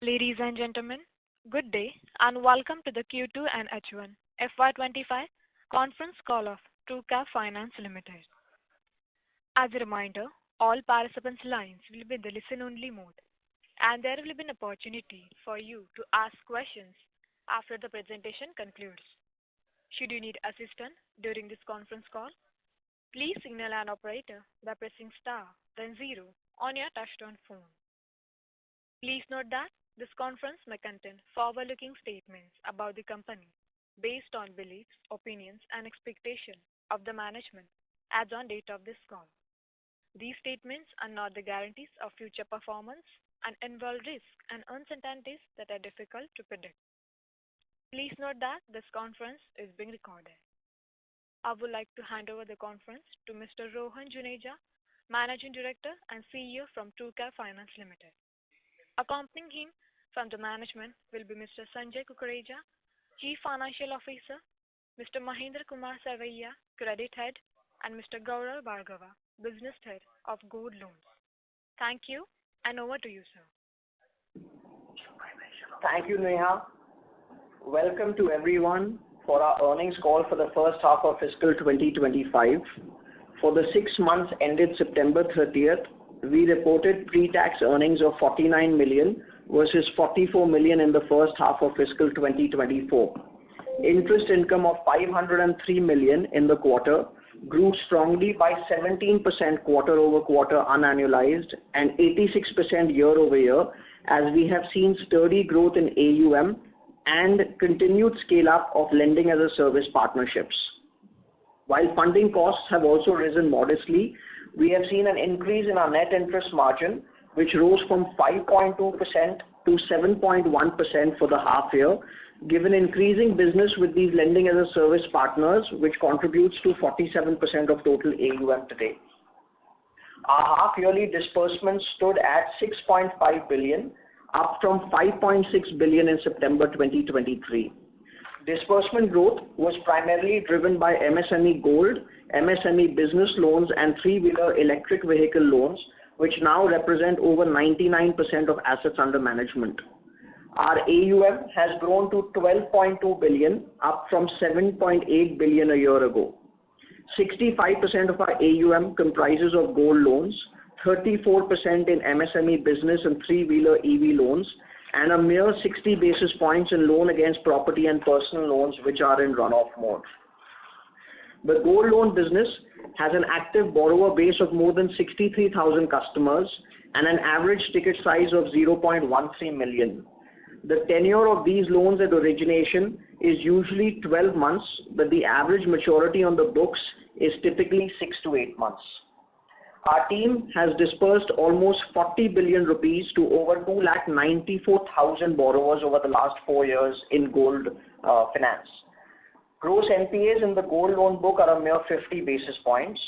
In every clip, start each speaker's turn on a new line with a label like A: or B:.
A: Ladies and gentlemen, good day and welcome to the Q2 and H1FY25 conference call of TruCap Finance Limited. As a reminder, all participants' lines will be in the listen-only mode, and there will be an opportunity for you to ask questions after the presentation concludes. Should you need assistance during this conference call, please signal an operator by pressing star, then zero on your touch-tone phone. Please note that this conference may contain forward-looking statements about the company based on beliefs, opinions, and expectations of the management as on date of this call. These statements are not the guarantees of future performance and involve risks and uncertainties that are difficult to predict. Please note that this conference is being recorded. I would like to hand over the conference to Mr. Rohan Juneja, Managing Director and CEO from TruCap Finance Limited. Accompanying him from the management will be Mr. Sanjay Kukureja, Chief Financial Officer, Mr. Mahendra Kumar Savaiya, Credit Head, and Mr. Gaurav Bhargava, Business Head of Gold Loans. Thank you, and over to you, sir.
B: Thank you, Neha. Welcome to everyone for our earnings call for the first half of fiscal 2025. For the 6 months ended September 30th, we reported pre-tax earnings of 49 million versus 44 million in the first half of fiscal 2024. Interest income of 503 million in the quarter grew strongly by 17% quarter over quarter unannualized and 86% year over year, as we have seen sturdy growth in AUM and continued scale-up of lending as a service partnerships. While funding costs have also risen modestly, we have seen an increase in our net interest margin, which rose from 5.2% to 7.1% for the half year, given increasing business with these lending as a service partners, which contributes to 47% of total AUM today. Our half-yearly disbursements stood at 6.5 billion, up from 5.6 billion in September 2023. Disbursement growth was primarily driven by MSME Gold, MSME Business Loans, and three-wheeler electric vehicle loans, which now represent over 99% of assets under management. Our AUM has grown to 12.2 billion, up from 7.8 billion a year ago. 65% of our AUM comprises of gold loans, 34% in MSME business and three-wheeler EV loans, and a mere 60 basis points in loan against property and personal loans, which are in runoff mode. The gold loan business has an active borrower base of more than 63,000 customers and an average ticket size of 0.13 million. The tenure of these loans at origination is usually 12 months, but the average maturity on the books is typically 6 to 8 months. Our team has disbursed almost 40 billion rupees to over 294,000 borrowers over the last 4 years in gold finance. Gross NPAs in the gold loan book are a mere 50 basis points.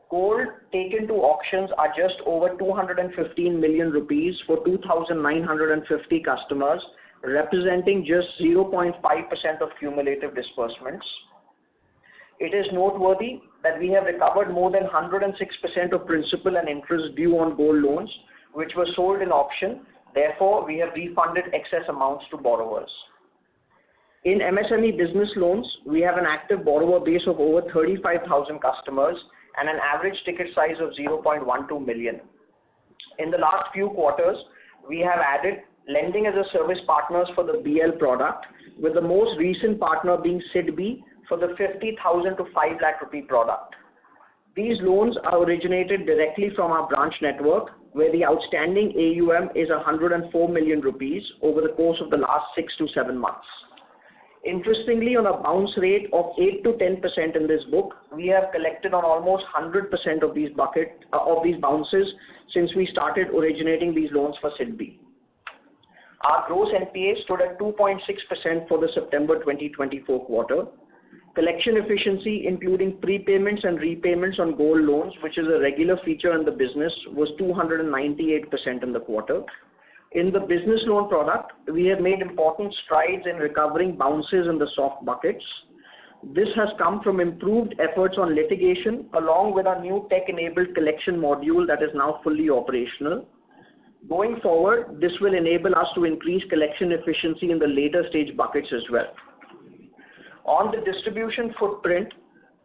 B: Gold taken to auctions are just over 215 million rupees for 2,950 customers, representing just 0.5% of cumulative disbursements. It is noteworthy that we have recovered more than 106% of principal and interest due on gold loans, which were sold in auction. Therefore, we have refunded excess amounts to borrowers. In MSME business loans, we have an active borrower base of over 35,000 customers and an average ticket size of 0.12 million. In the last few quarters, we have added lending as a service partners for the BL product, with the most recent partner being SIDBI for the 50,000 to 5 lakh rupee product. These loans are originated directly from our branch network, where the outstanding AUM is 104 million rupees over the course of the last 6 to 7 months. Interestingly, on a bounce rate of 8 to 10% in this book, we have collected on almost 100% of these bounces since we started originating these loans for SIDBI. Our gross NPA stood at 2.6% for the September 2024 quarter. Collection efficiency, including prepayments and repayments on gold loans, which is a regular feature in the business, was 298% in the quarter. In the business loan product, we have made important strides in recovering bounces in the soft buckets. This has come from improved efforts on litigation, along with our new tech-enabled collection module that is now fully operational. Going forward, this will enable us to increase collection efficiency in the later stage buckets as well. On the distribution footprint,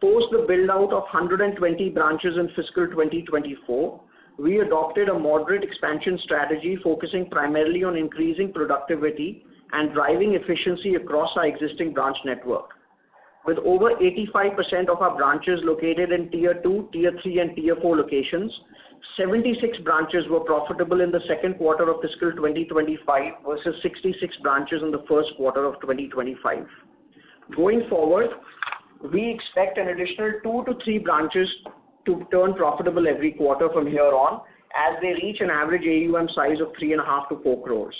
B: post the build-out of 120 branches in fiscal 2024, we adopted a moderate expansion strategy focusing primarily on increasing productivity and driving efficiency across our existing branch network. With over 85% of our branches located in Tier 2, Tier 3, and Tier 4 locations, 76 branches were profitable in the second quarter of fiscal 2025 versus 66 branches in the first quarter of 2025. Going forward, we expect an additional 2 to 3 branches to turn profitable every quarter from here on as they reach an average AUM size of 3.5 to 4 crores.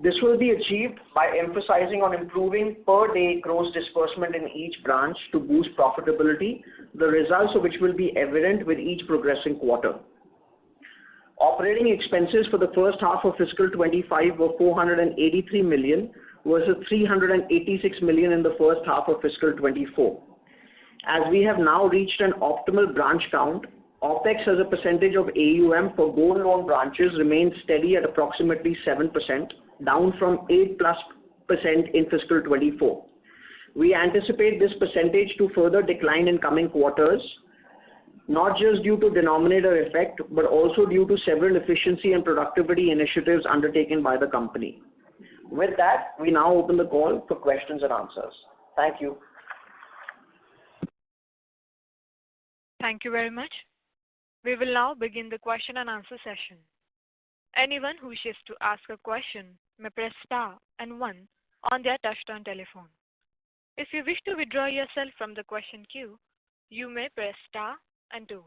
B: This will be achieved by emphasizing on improving per day gross disbursement in each branch to boost profitability, the results of which will be evident with each progressing quarter. Operating expenses for the first half of fiscal 25 were 483 million versus 386 million in the first half of fiscal 24. As we have now reached an optimal branch count, OPEX as a percentage of AUM for gold loan branches remains steady at approximately 7%, down from 8+% in fiscal 24. We anticipate this percentage to further decline in coming quarters, not just due to denominator effect, but also due to several efficiency and productivity initiatives undertaken by the company. With that, we now open the call for questions and answers. Thank you.
A: Thank you very much. We will now begin the question and answer session. Anyone who wishes to ask a question may press star and 1 on their touch-tone telephone. If you wish to withdraw yourself from the question queue, you may press star and 2.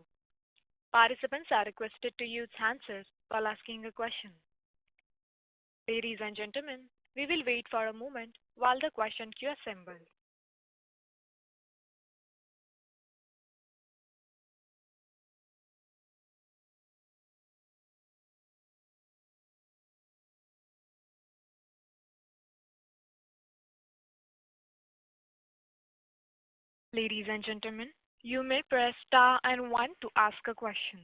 A: Participants are requested to use handsets while asking a question. Ladies and gentlemen, we will wait for a moment while the question queue assembles. Ladies and gentlemen, you may press star and 1 to ask a question.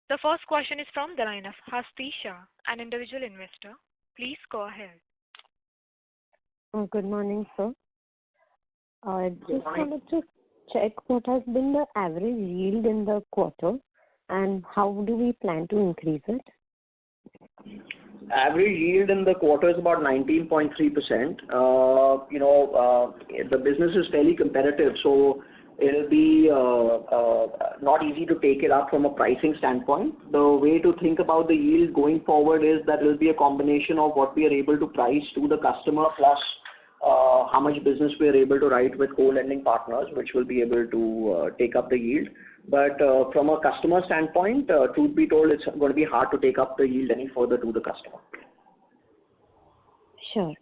A: The first question is from the line of Hastisha, an individual investor. Please go ahead.
C: Good morning, sir. I just wanted to check what has been the average yield in the quarter and how do we plan to increase it?
B: Average yield in the quarter is about 19.3%. The business is fairly competitive, so it'll be not easy to take it up from a pricing standpoint. The way to think about the yield going forward is that it'll be a combination of what we are able to price to the customer plus how much business we are able to write with co-lending partners, which will be able to take up the yield. But from a customer standpoint, truth be told, it's going to be hard to take up the yield any further to the customer.
C: Sure.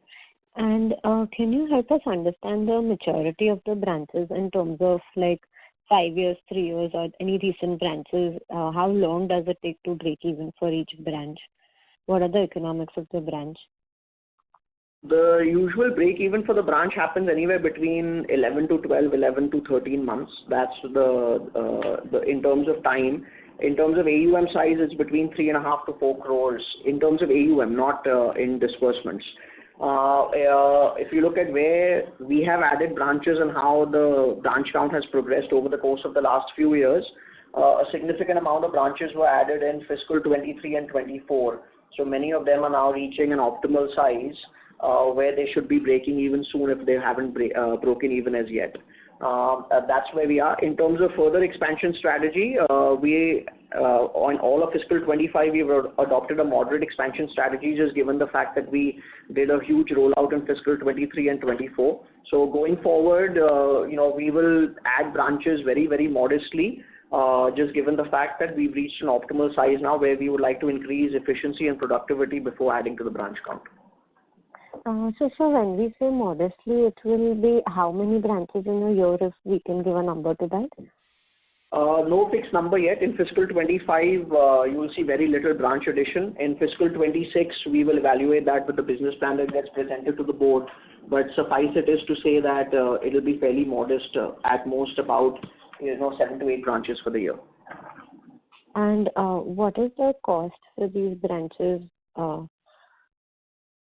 C: And can you help us understand the maturity of the branches in terms of like 5 years, 3 years, or any recent branches? How long does it take to break even for each branch? What are the economics of the branch?
B: The usual break even for the branch happens anywhere between 11 to 12, 11 to 13 months. That's the in terms of time. In terms of AUM size, it's between 3.5 to 4 crores in terms of AUM, not in disbursements. If you look at where we have added branches and how the branch count has progressed over the course of the last few years, a significant amount of branches were added in fiscal 23 and 24. So many of them are now reaching an optimal size where they should be breaking even soon if they haven't broken even as yet. That's where we are. In terms of further expansion strategy, we on all of fiscal 25, we've adopted a moderate expansion strategy, just given the fact that we did a huge rollout in fiscal 23 and 24. So going forward, we will add branches very, very modestly, just given the fact that we've reached an optimal size now where we would like to increase efficiency and productivity before adding to the branch count.
C: So when we say modestly, it will be how many branches in a year, if we can give a number to that?
B: No fixed number yet. In fiscal 25, you will see very little branch addition. In fiscal 26, we will evaluate that with the business plan that gets presented to the board. But suffice it is to say that it will be fairly modest, at most about 7 to 8 branches for the year.
C: And what is the cost for these branches?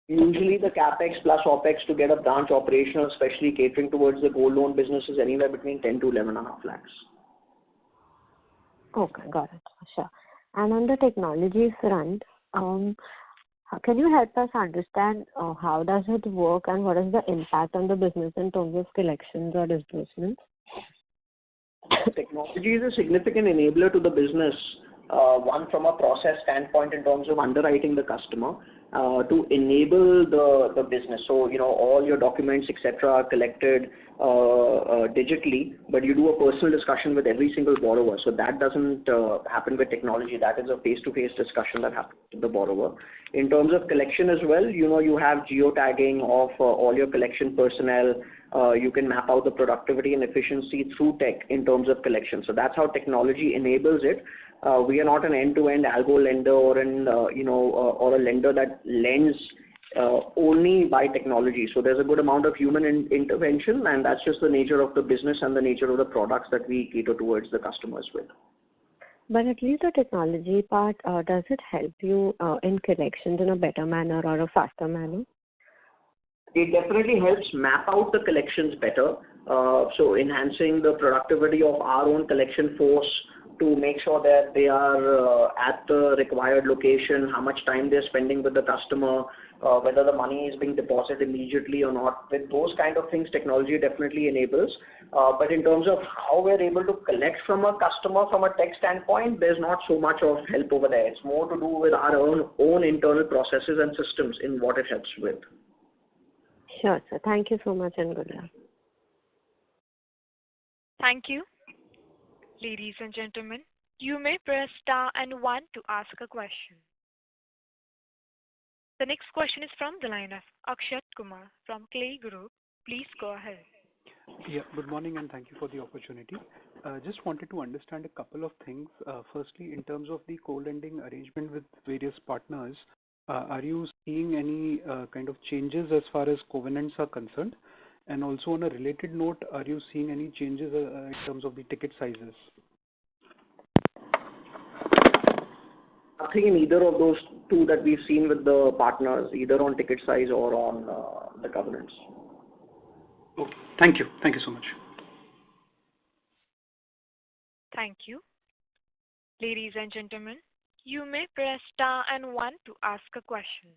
B: Usually the capex plus opex to get a branch operational, especially catering towards the gold loan business, is anywhere between 10 to 11.5 lakhs.
C: Okay, got it. Sure. And on the technology front, can you help us understand how does it work and what is the impact on the business in terms of collections or disbursements?
B: Technology is a significant enabler to the business, one from a process standpoint in terms of underwriting the customer, to enable the business. So, all your documents, etc., are collected digitally, but you do a personal discussion with every single borrower. So that doesn't happen with technology. That is a face-to-face discussion that happens with the borrower. In terms of collection as well, you have geotagging of all your collection personnel. You can map out the productivity and efficiency through tech in terms of collection. So that's how technology enables it. We are not an end-to-end algo lender or or a lender that lends only by technology. So there's a good amount of human intervention, and that's just the nature of the business and the nature of the products that we cater towards the customers with.
C: But at least the technology part, does it help you in collections in a better manner or a faster manner?
B: It definitely helps map out the collections better. So enhancing the productivity of our own collection force to make sure that they are at the required location, how much time they're spending with the customer, whether the money is being deposited immediately or not. With those kind of things, technology definitely enables. But in terms of how we're able to collect from a customer from a tech standpoint, there's not so much of help over there. It's more to do with our own internal processes and systems in what it helps with.
C: Sure, sir. Thank you so much and good luck.
A: Thank you. Ladies and gentlemen, you may press star and 1 to ask a question. The next question is from the line of Akshat Kumar from Clay Group. Please go ahead.
D: Yeah, good morning and thank you for the opportunity. Just wanted to understand a couple of things. Firstly, in terms of the co-lending arrangement with various partners, are you seeing any kind of changes as far as covenants are concerned? And also on a related note, are you seeing any changes in terms of the ticket sizes?
B: Nothing in either of those two that we've seen with the partners, either on ticket size or on the covenants.
D: Okay. Thank you. Thank you so much.
A: Thank you. Ladies and gentlemen, you may press star and 1 to ask a question.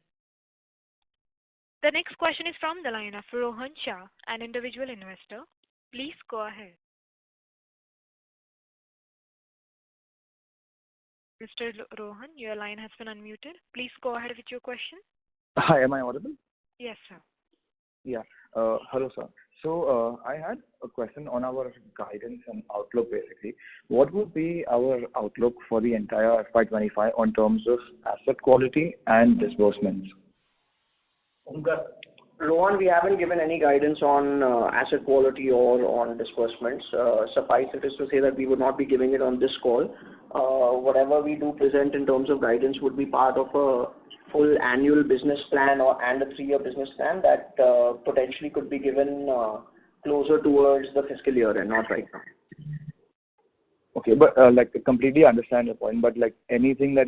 A: The next question is from the line of Rohan Shah, an individual investor. Please go ahead. Mr. Rohan, your line has been unmuted. Please go ahead with your question.
E: Hi, am I audible?
A: Yes, sir.
E: Yeah. Hello, sir. So I had a question on our guidance and outlook, basically. What would be our outlook for the entire FY25 on terms of asset quality and disbursements?
B: Rohan, we haven't given any guidance on asset quality or on disbursements. Suffice it is to say that we would not be giving it on this call. Whatever we do present in terms of guidance would be part of a full annual business plan and a 3-year business plan that potentially could be given closer towards the fiscal year and not right now.
E: Okay, but completely understand your point, but anything that,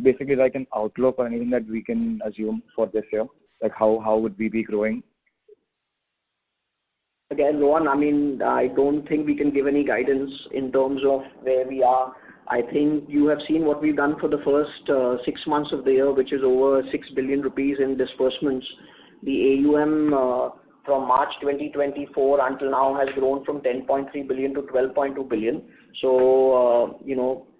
E: basically like an outlook or anything that we can assume for this year? Like how would we be growing?
B: Again, Rohan, I don't think we can give any guidance in terms of where we are. I think you have seen what we've done for the first 6 months of the year, which is over 6 billion rupees in disbursements. The AUM from March 2024 until now has grown from 10.3 billion to 12.2 billion. So,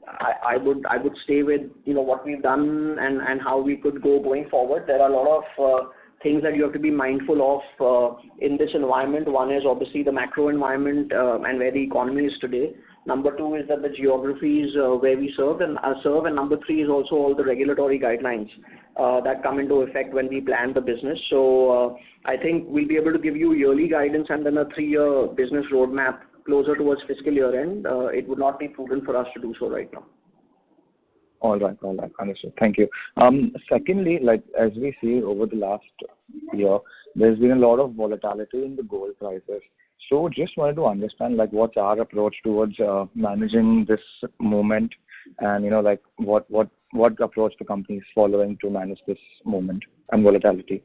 B: I would stay with what we've done and how we could go going forward. There are a lot of things that you have to be mindful of in this environment. One is obviously the macro environment and where the economy is today. Number 2 is that the geographies where we serve, and number 3 is also all the regulatory guidelines that come into effect when we plan the business. So I think we'll be able to give you yearly guidance and then a 3-year business roadmap closer towards fiscal year end. It would not be prudent for us to do so right now.
E: All right. Understood. Thank you. Secondly, as we see over the last year, there's been a lot of volatility in the gold prices. So just wanted to understand what's our approach towards managing this moment and like what approach the company is following to manage this movement and volatility?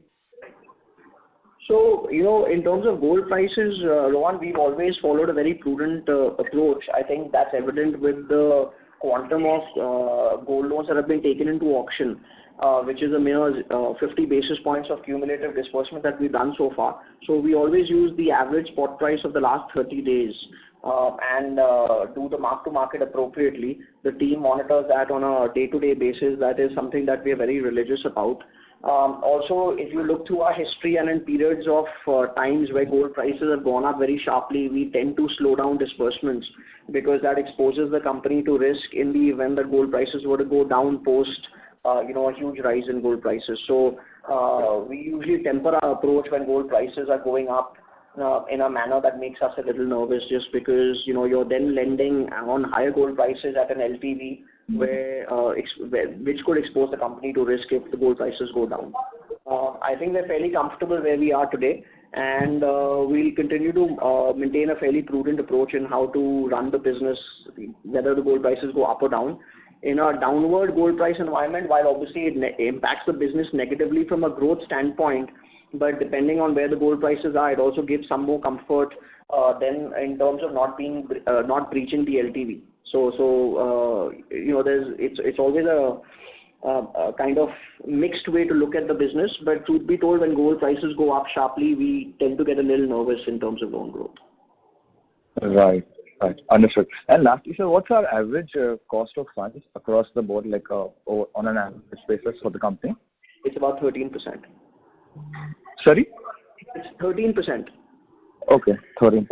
B: So, in terms of gold prices, Rohan, we've always followed a very prudent approach. I think that's evident with the quantum of gold loans that have been taken into auction, which is a mere 50 basis points of cumulative disbursement that we've done so far. So we always use the average spot price of the last 30 days and do the mark-to-market appropriately. The team monitors that on a day-to-day basis. That is something that we are very religious about. Also, if you look through our history and in periods of times where gold prices have gone up very sharply, we tend to slow down disbursements because that exposes the company to risk in the event that gold prices were to go down post a huge rise in gold prices. So we usually temper our approach when gold prices are going up in a manner that makes us a little nervous, just because you're then lending on higher gold prices at an LTV which could expose the company to risk if the gold prices go down. I think we're fairly comfortable where we are today, and we'll continue to maintain a fairly prudent approach in how to run the business, whether the gold prices go up or down. In a downward gold price environment, while obviously it impacts the business negatively from a growth standpoint, but depending on where the gold prices are, it also gives some more comfort then in terms of not breaching the LTV. So it's always a kind of mixed way to look at the business. But truth be told, when gold prices go up sharply, we tend to get a little nervous in terms of loan growth.
E: Right. Understood. And lastly, sir, what's our average cost of funds across the board, on an average basis for the company?
B: It's about 13%.
E: Sorry?
B: It's 13%.
E: Okay, 13%.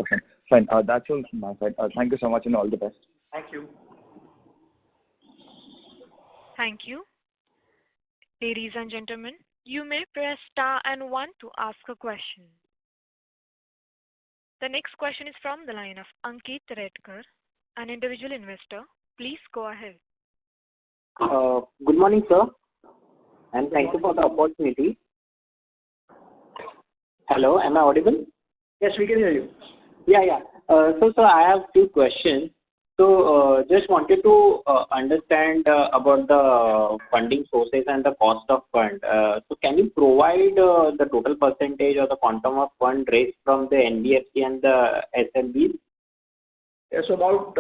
E: Fine. That's all from my side. Thank you so much and all the best.
B: Thank you.
A: Thank you. Ladies and gentlemen, you may press star and 1 to ask a question. The next question is from the line of Ankit Redkar, an individual investor. Please go ahead.
F: Good morning, sir, and thank you for the opportunity. Hello, am I audible?
B: Yes, we can hear you.
F: Yeah. So, sir, I have two questions. So, just wanted to understand about the funding sources and the cost of fund. So, can you provide the total percentage or the quantum of fund raised from the NBFC and the SLBs?
B: Yes, about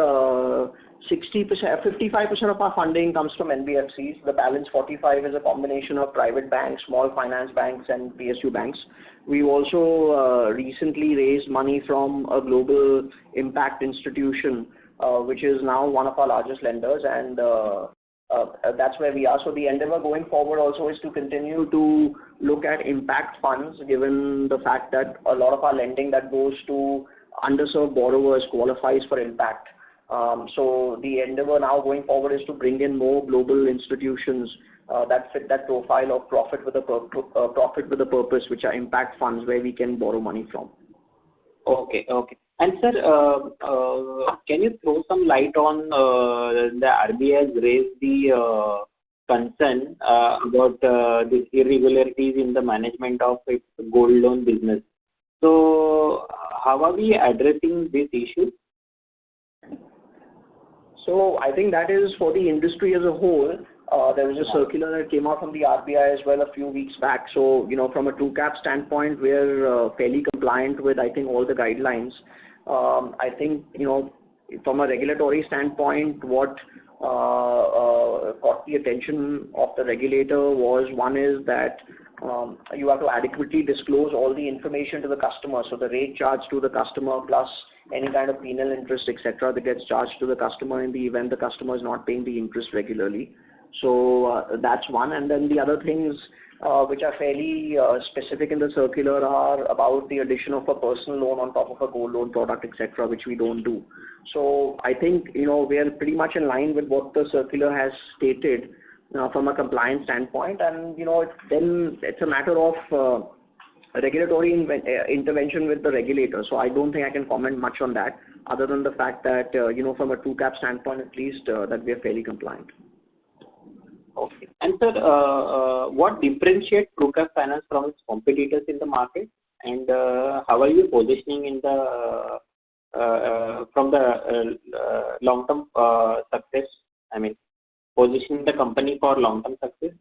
B: 55% of our funding comes from NBFCs. The balance 45 is a combination of private banks, small finance banks, and PSU banks. We also recently raised money from a global impact institution, which is now one of our largest lenders, and that's where we are. So the endeavor going forward also is to continue to look at impact funds, given the fact that a lot of our lending that goes to underserved borrowers qualifies for impact. So the endeavor now going forward is to bring in more global institutions that fit that profile of profit with a purpose, which are impact funds where we can borrow money from.
F: Okay. And sir, can you throw some light on the RBI has raised the concern about the irregularities in the management of its gold loan business? So how are we addressing this issue?
B: So I think that is for the industry as a whole. There was a circular that came out from the RBI as well a few weeks back. So, from a TruCap standpoint, we're fairly compliant with, I think, all the guidelines. I think, from a regulatory standpoint, what caught the attention of the regulator was, one is that you have to adequately disclose all the information to the customer. So the rate charged to the customer plus any kind of penal interest, etc., that gets charged to the customer in the event the customer is not paying the interest regularly. So that's one. And then the other things which are fairly specific in the circular are about the addition of a personal loan on top of a gold loan product, etc., which we don't do. So I think, we are pretty much in line with what the circular has stated from a compliance standpoint. And, then it's a matter of regulatory intervention with the regulator. So I don't think I can comment much on that, other than the fact that, from a TruCap standpoint at least, that we are fairly compliant.
F: Okay. And sir, what differentiates TruCap Finance from its competitors in the market, and how are you positioning in the from the long-term success? I mean, positioning the company for long-term success?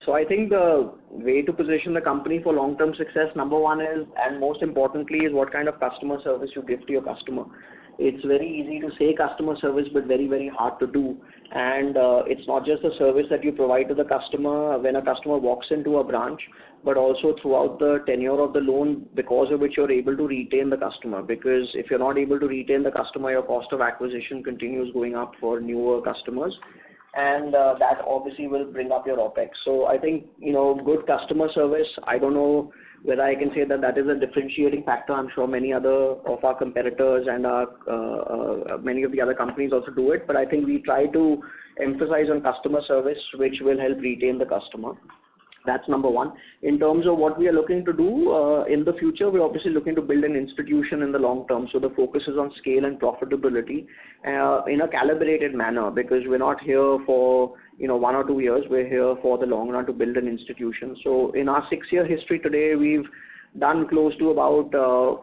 B: So I think the way to position the company for long-term success, number one is, and most importantly, is what kind of customer service you give to your customer. It's very easy to say customer service, but very, very hard to do. And it's not just the service that you provide to the customer when a customer walks into a branch, but also throughout the tenure of the loan, because of which you're able to retain the customer. Because if you're not able to retain the customer, your cost of acquisition continues going up for newer customers. And that obviously will bring up your OPEX. So I think, good customer service, I don't know whether I can say that that is a differentiating factor. I'm sure many other of our competitors and many of the other companies also do it, but I think we try to emphasize on customer service, which will help retain the customer. That's number one. In terms of what we are looking to do in the future, we're obviously looking to build an institution in the long term. So the focus is on scale and profitability in a calibrated manner, because we're not here for 1 or 2 years. We're here for the long run to build an institution. So in our 6-year history today, we've done close to about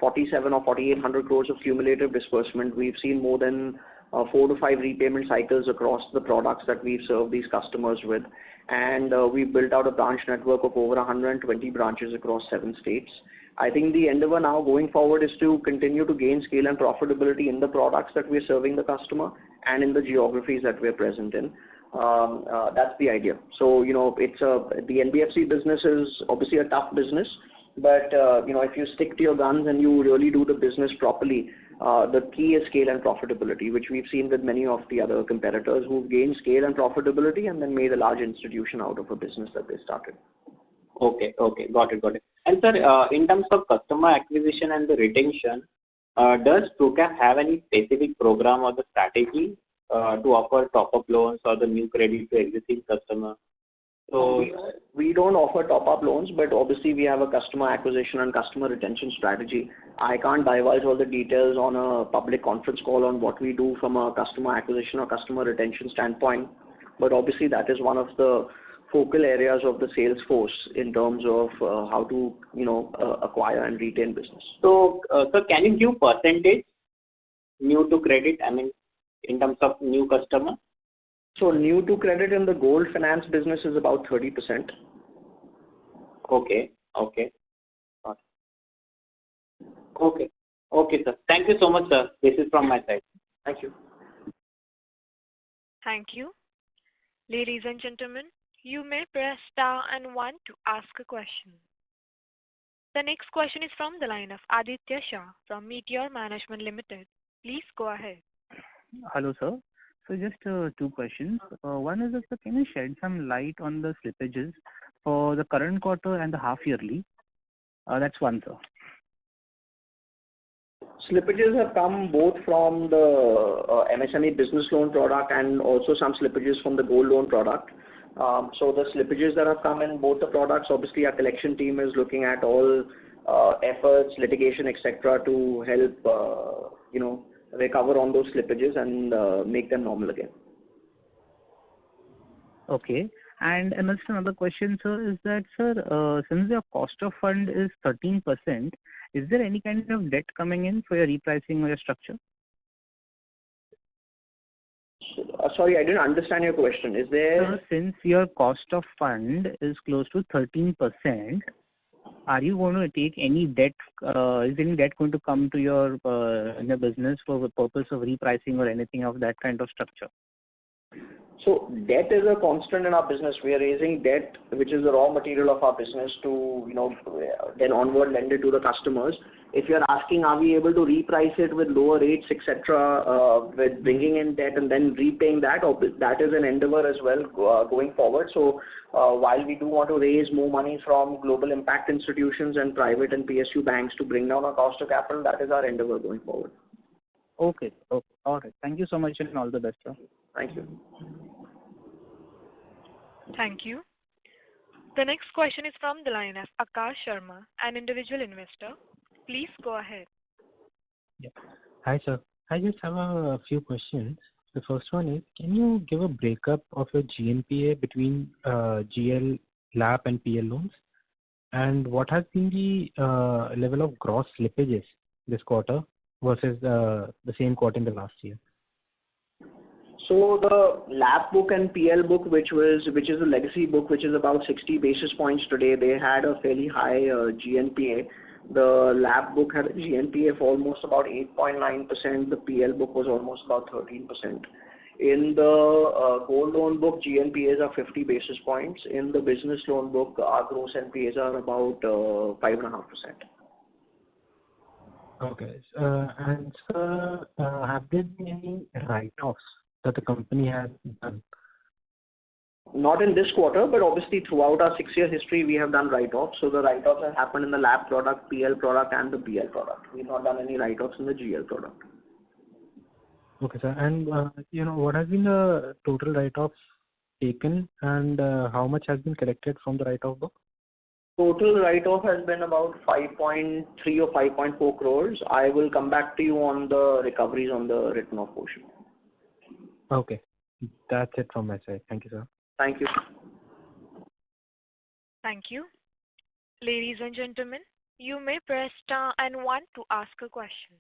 B: 47 or 4,800 crores of cumulative disbursement. We've seen more than 4 to 5 repayment cycles across the products that we've served these customers with. And we've built out a branch network of over 120 branches across 7 states. I think the endeavor now going forward is to continue to gain scale and profitability in the products that we're serving the customer and in the geographies that we're present in. That's the idea. So, the NBFC business is obviously a tough business, but, if you stick to your guns and you really do the business properly, the key is scale and profitability, which we've seen with many of the other competitors who've gained scale and profitability and then made a large institution out of a business that they started.
F: Okay, got it. And sir, in terms of customer acquisition and the retention, does TruCap have any specific program or the strategy to offer top-up loans or the new credit to existing customers? So
B: we don't offer top-up loans, but obviously we have a customer acquisition and customer retention strategy. I can't divulge all the details on a public conference call on what we do from a customer acquisition or customer retention standpoint, but obviously that is one of the focal areas of the sales force in terms of how to acquire and retain business.
F: So, can you give percentage new to credit? I mean, in terms of new customer.
B: So new to credit in the gold finance business is about 30%.
F: Okay, sir. Thank you so much, sir. This is from my side.
B: Thank you.
A: Thank you. Ladies and gentlemen, you may press star and 1 to ask a question. The next question is from the line of Aditya Shah from Meteor Management Limited. Please go ahead.
G: Hello, sir. So just 2 questions. One is, sir, can you shed some light on the slippages for the current quarter and the half yearly? That's one, sir.
B: Slippages have come both from the MSME business loan product and also some slippages from the gold loan product. So the slippages that have come in both the products, obviously our collection team is looking at all efforts, litigation, etc., to help recover on those slippages and make them normal again.
G: Okay. And another question, sir, is that, sir, since your cost of fund is 13%, is there any kind of debt coming in for your repricing or your structure?
B: Sorry, I didn't understand your question. Is there...
G: Sir, since your cost of fund is close to 13%, are you going to take any debt? Is any debt going to come to your in your business for the purpose of repricing or anything of that kind of structure?
B: So debt is a constant in our business. We are raising debt, which is the raw material of our business, to then onward lend it to the customers. If you're asking, are we able to reprice it with lower rates, etc., with bringing in debt and then repaying that, that is an endeavor as well going forward. So while we do want to raise more money from global impact institutions and private and PSU banks to bring down our cost of capital, that is our endeavor going forward.
G: Okay. All right. Thank you so much and all the best, sir.
B: Thank you.
A: Thank you. The next question is from the line of Akash Sharma, an individual investor. Please go ahead.
H: Yeah. Hi, sir. I just have a few questions. The first one is, can you give a breakup of your GNPA between GL, LAP and PL loans? And what has been the level of gross slippages this quarter versus the same quarter in the last year?
B: So the LAP book and PL book, which is a legacy book, which is about 60 basis points today, they had a fairly high GNPA. The LAP book had a GNPA of almost about 8.9%. The PL book was almost about 13%. In the gold loan book, GNPAs are 50 basis points. In the business loan book, our gross NPAs are about 5.5%.
H: Okay. And sir, have there been any write-offs that the company has done?
B: Not in this quarter, but obviously throughout our 6-year history, we have done write-offs. So the write-offs have happened in the LAP product, PL product, and the BL product. We've not done any write-offs in the GL product.
H: Okay, sir. And what has been the total write-off taken, and how much has been collected from the write-off book?
B: Total write-off has been about 5.3 or 5.4 crores. I will come back to you on the recoveries on the written-off portion.
H: Okay. That's it from my side. Thank you, sir.
B: Thank you.
A: Thank you. Ladies and gentlemen, you may press star and 1 to ask a question.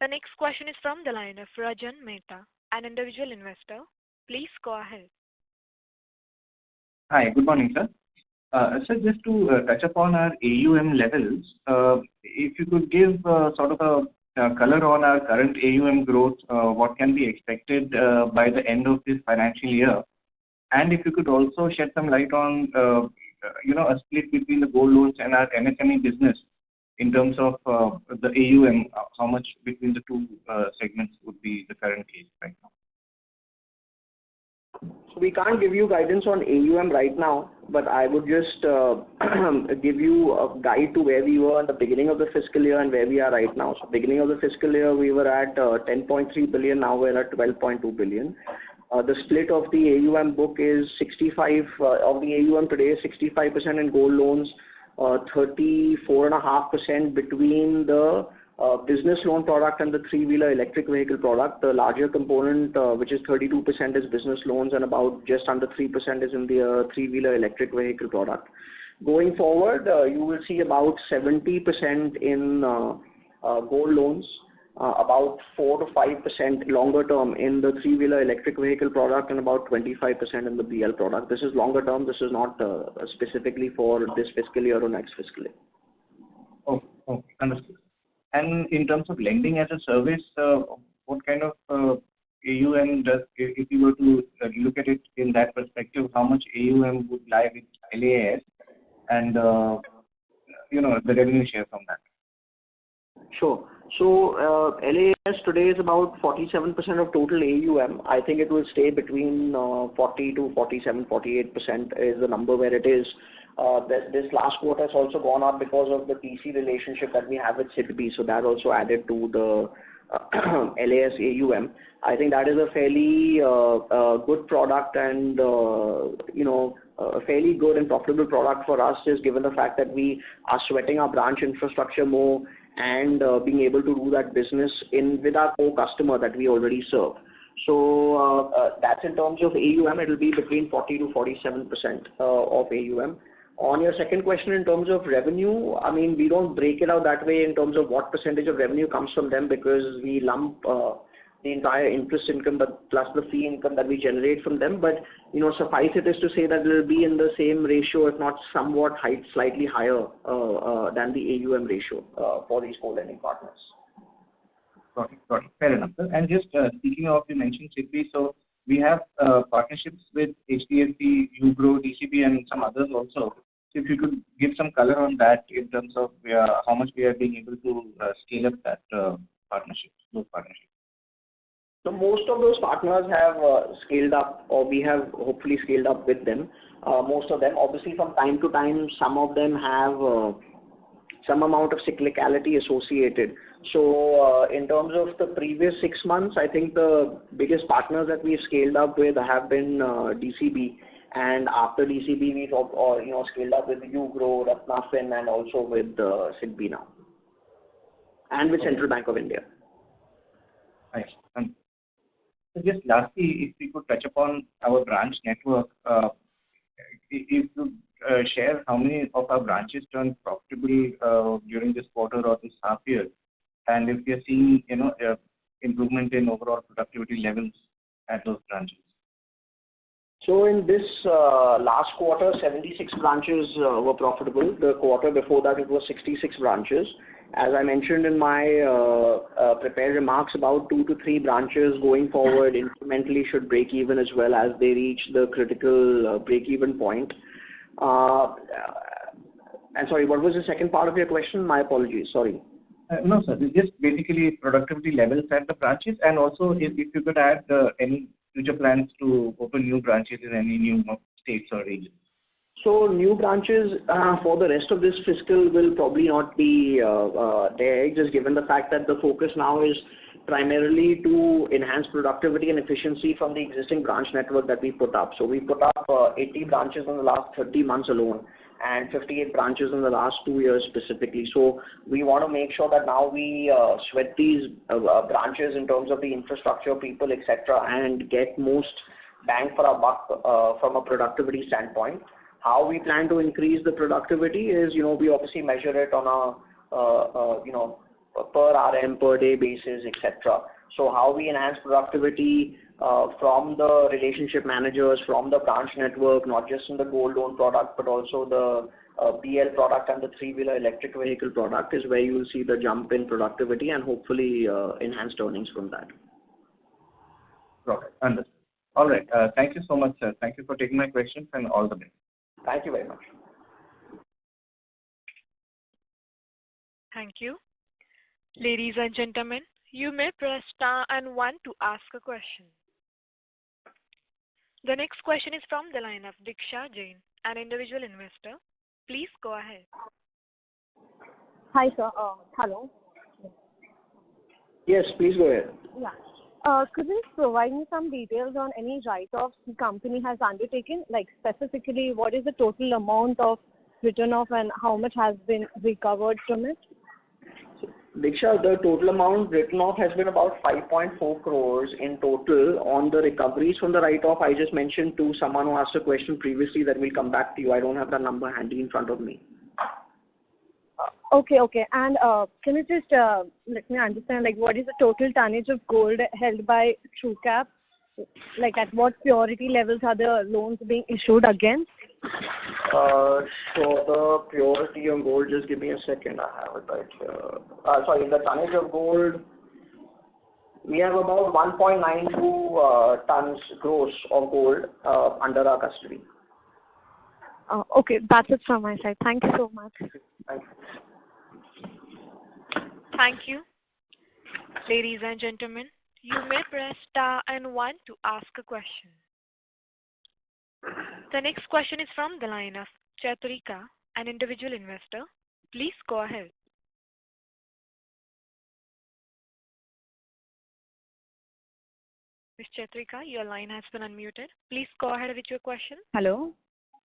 A: The next question is from the line of Rajan Mehta, an individual investor. Please go ahead.
I: Hi, good morning, sir. Sir, just to touch upon our AUM levels, if you could give sort of a color on our current AUM growth, what can be expected by the end of this financial year? And if you could also shed some light on, a split between the gold loans and our MSME business in terms of the AUM, how much between the two segments would be the current case right now?
B: So we can't give you guidance on AUM right now, but I would just give you a guide to where we were at the beginning of the fiscal year and where we are right now. So beginning of the fiscal year, we were at 10.3 billion. Now we're at 12.2 billion. The split of the AUM book is 65 of the AUM today is 65% in gold loans, 34.5% between the business loan product and the three-wheeler electric vehicle product. The larger component, which is 32%, is business loans, and about just under 3% is in the three-wheeler electric vehicle product. Going forward, you will see about 70% in gold loans, about 4 to 5% longer term in the three-wheeler electric vehicle product, and about 25% in the BL product. This is longer term. This is not specifically for this fiscal year or next fiscal year.
I: Okay, understood. And in terms of lending as a service, what kind of AUM does, if you were to look at it in that perspective, how much AUM would lie with LAS and, the revenue share from that?
B: Sure. So LAS today is about 47% of total AUM. I think it will stay between 40 to 47, 48% is the number where it is. This last quarter has also gone up because of the PC relationship that we have with SIDBI, so that also added to the LAS AUM. I think that is a fairly good product and a fairly good and profitable product for us, just given the fact that we are sweating our branch infrastructure more and being able to do that business with our core customer that we already serve. So that's in terms of AUM. It will be between 40 to 47% of AUM. On your second question, in terms of revenue, I mean, we don't break it out that way in terms of what percentage of revenue comes from them, because we lump the entire interest income, but plus the fee income that we generate from them. But suffice it is to say that it will be in the same ratio, if not somewhat slightly higher than the AUM ratio for these co-lending partners.
I: Got it. Fair enough, sir. And just speaking of, you mentioned SIDBI, so we have partnerships with HDFC, Ugro, DCB, and some others also. So if you could give some color on that in terms of how much we are being able to scale up that those partnerships.
B: So most of those partners have scaled up, or we have hopefully scaled up with them. Most of them, obviously, from time to time, some of them have some amount of cyclicality associated. So in terms of the previous 6 months, I think the biggest partners that we've scaled up with have been DCB, and after DCB, we've scaled up with Ugro, Ratnafin, and also with SIDBI now, and with Central Bank of India.
I: Nice. So just lastly, if we could touch upon our branch network, if you share how many of our branches turned profitable during this quarter or this half year, and if we are seeing improvement in overall productivity levels at those branches?
B: So in this last quarter, 76 branches were profitable. The quarter before that, it was 66 branches. As I mentioned in my prepared remarks, about 2 to 3 branches going forward incrementally should break even as well as they reach the critical break-even point. And sorry, what was the second part of your question? My apologies. Sorry.
I: No, sir. It's just basically productivity levels at the branches, and also if you could add any future plans to open new branches in any new states or regions.
B: So new branches for the rest of this fiscal will probably not be there, just given the fact that the focus now is primarily to enhance productivity and efficiency from the existing branch network that we put up. So we put up 80 branches in the last 30 months alone, and 58 branches in the last 2 years specifically. So we want to make sure that now we sweat these branches in terms of the infrastructure, people, etc., and get most bang for our buck from a productivity standpoint. How we plan to increase the productivity is, we obviously measure it on a per RM, per day basis, etc. So how we enhance productivity from the relationship managers, from the branch network, not just in the gold loan product, but also the PL product and the three-wheeler electric vehicle product is where you will see the jump in productivity and hopefully enhanced earnings from that.
I: Okay, understood. All right. Thank you so much, sir. Thank you for taking my questions and all the best.
B: Thank you very much.
A: Thank you. Ladies and gentlemen, you may press star and 1 to ask a question. The next question is from the line of Diksha Jain, an individual investor. Please go ahead.
J: Hi, sir. Hello.
B: Yes, please go ahead.
J: Yeah. Could you provide me some details on any write-offs the company has undertaken? Like specifically, what is the total amount of written off and how much has been recovered from it?
B: Diksha, the total amount written off has been about 5.4 crores in total. On the recoveries from the write-off, I just mentioned to someone who asked a question previously that we'll come back to you. I don't have the number handy in front of me.
J: Okay. And can you just let me understand, like, what is the total tonnage of gold held by TruCap? Like, at what purity levels are the loans being issued against?
B: So the purity of gold, just give me a second. I have it right here. Sorry, the tonnage of gold, we have about 1.92 tons gross of gold under our custody.
J: Okay, that's it from my side. Thank you so much.
B: Thank you.
A: Thank you. Ladies and gentlemen, you may press star and 1 to ask a question. The next question is from the line of Chaturika, an individual investor. Please go ahead. Ms. Chaturika, your line has been unmuted. Please go ahead with your question.
J: Hello.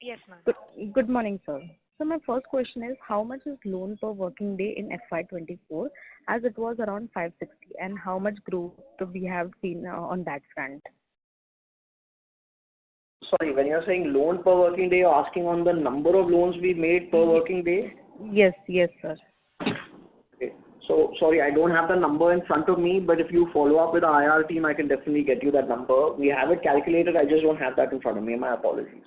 A: Yes, ma'am.
J: Good morning, sir. So my first question is, how much is loan per working day in FY24, as it was around 560, and how much growth we have seen on that front?
B: Sorry, when you're saying loan per working day, you're asking on the number of loans we made per working day?
J: Yes, sir.
B: Okay. So, sorry, I don't have the number in front of me, but if you follow up with the IR team, I can definitely get you that number. We have it calculated, I just don't have that in front of me. My apologies.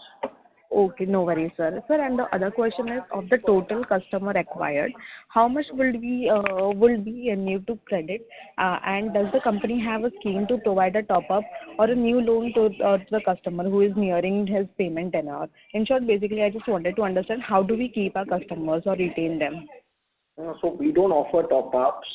J: Okay, no worries, sir. Sir, and the other question is, of the total customer acquired, how much will be new to credit? And does the company have a scheme to provide a top-up or a new loan to the customer who is nearing his payment tenure? In short, basically, I just wanted to understand how do we keep our customers or retain them?
B: So we don't offer top-ups.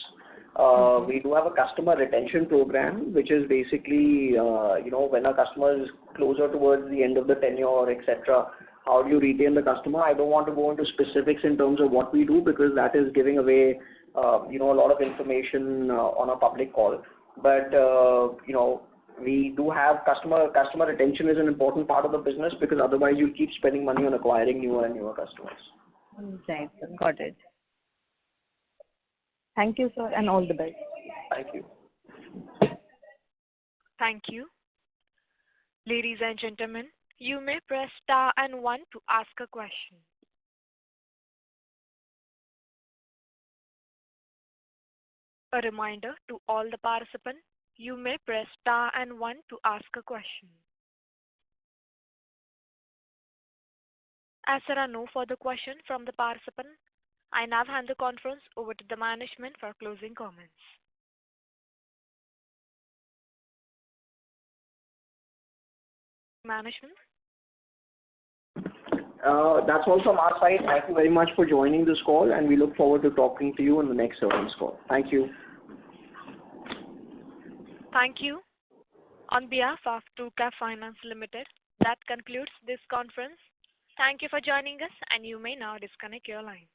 B: We do have a customer retention program, which is basically, when a customer is closer towards the end of the tenure, etc., how do you retain the customer? I don't want to go into specifics in terms of what we do because that is giving away, a lot of information on a public call. But, we do have customer retention is an important part of the business because otherwise you'll keep spending money on acquiring newer and newer customers.
J: Right, got it. Thank you, sir, and all the best.
B: Thank you.
A: Thank you. Ladies and gentlemen, you may press star and 1 to ask a question. A reminder to all the participants, you may press star and one to ask a question. As there are no further questions from the participant, I now hand the conference over to the management for closing comments. Management?
B: That's all from our side. Thank you very much for joining this call, and we look forward to talking to you on the next earnings call. Thank you.
A: Thank you. On behalf of TruCap Finance Limited, that concludes this conference. Thank you for joining us, and you may now disconnect your line.